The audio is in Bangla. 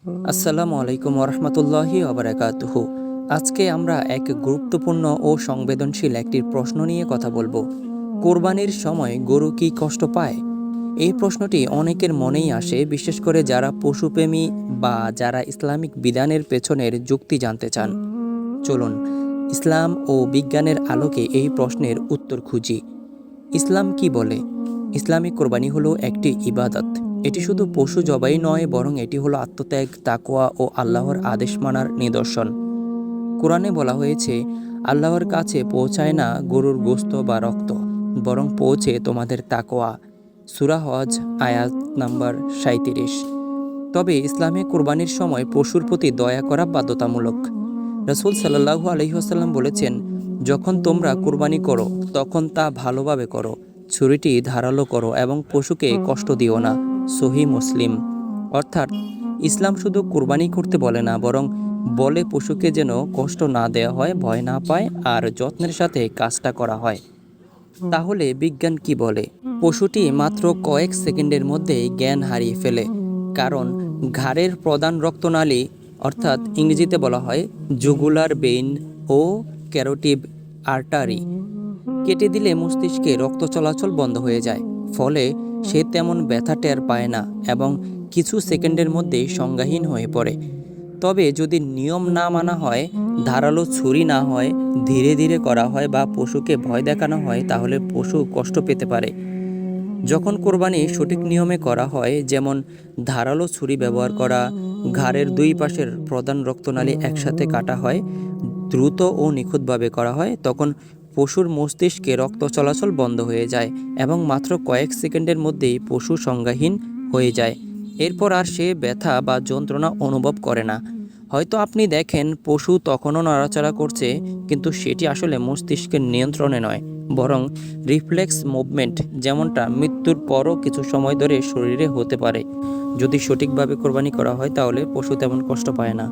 আসসালামু আলাইকুম ওরহমতুল্লাহি ওবারাকাতুহু। আজকে আমরা এক গুরুত্বপূর্ণ ও সংবেদনশীল একটি প্রশ্ন নিয়ে কথা বলবো। কোরবানির সময় গরু কি কষ্ট পায়? এই প্রশ্নটি অনেকের মনেই আসে, বিশেষ করে যারা পশুপ্রেমী বা যারা ইসলামিক বিধানের পেছনের যুক্তি জানতে চান। চলুন ইসলাম ও বিজ্ঞানের আলোকে এই প্রশ্নের উত্তর খুঁজি। ইসলাম কি বলে? ইসলামিক কোরবানি হলো একটি ইবাদত। এটি শুধু পশু জবাই নয়, বরং এটি হলো আত্মত্যাগ, তাকওয়া ও আল্লাহর আদেশ মানার নিদর্শন। কোরআনে বলা হয়েছে, আল্লাহর কাছে পৌঁছায় না গরুর গোশত বা রক্ত, বরং পৌঁছে তোমাদের তাকওয়া। সূরা হজ আয়াত নাম্বার 37। তবে ইসলামে কোরবানির সময় পশুর প্রতি দয়া করা বাধ্যতামূলক। রাসূল সাল্লাল্লাহু আলাইহি ওয়াসাল্লাম বলেছেন, যখন তোমরা কোরবানি করো তখন তা ভালোভাবে করো, ছুরিটি ধারালো করো এবং পশুকে কষ্ট দিও না। সহিহ মুসলিম। অর্থাৎ ইসলাম শুধু কোরবানি করতে বলে না, বরং বলে পশুকে যেন কষ্ট না দেওয়া হয়, ভয় না পায় আর যত্নের সাথে কাজটা করা হয়। তাহলে বিজ্ঞান কি বলে? পশুটি মাত্র কয়েক সেকেন্ডের মধ্যেই জ্ঞান হারিয়ে ফেলে, কারণ ঘাড়ের প্রধান রক্তনালী, অর্থাৎ ইংরেজিতে বলা হয় জুগুলার বেইন ও ক্যারোটিড আর্টারি, কেটে দিলে মস্তিষ্কে রক্ত চলাচল বন্ধ হয়ে যায়। ফলে সে তেমন ব্যথা টের পায় না এবং কিছু সেকেন্ডের মধ্যেই সংজ্ঞাহীন হয়ে পড়ে। তবে যদি নিয়ম না মানা হয়, ধারালো ছুরি না হয়, ধীরে ধীরে করা হয় বা পশুকে ভয় দেখানো হয়, তাহলে পশু কষ্ট পেতে পারে। যখন কোরবানি সঠিক নিয়মে করা হয়, যেমন ধারালো ছুরি ব্যবহার করা, ঘাড়ের দুই পাশের প্রধান রক্তনালী একসাথে কাটা হয়, দ্রুত ও নিখুঁতভাবে করা হয়, তখন পশুর মস্তিষ্কে রক্ত চলাচল বন্ধ হয়ে যায় এবং মাত্র কয়েক সেকেন্ডের মধ্যেই পশু সংজ্ঞাহীন হয়ে যায়। এরপর আর সে ব্যথা বা যন্ত্রণা অনুভব করে না। হয়তো আপনি দেখেন পশু তখনও নড়াচড়া করছে, কিন্তু সেটি আসলে মস্তিষ্কের নিয়ন্ত্রণে নয়, বরং রিফ্লেক্স মুভমেন্ট, যেমনটা মৃত্যুর পরও কিছু সময় ধরে শরীরে হতে পারে। যদি সঠিকভাবে কোরবানি করা হয় তাহলে পশু তেমন কষ্ট পায় না।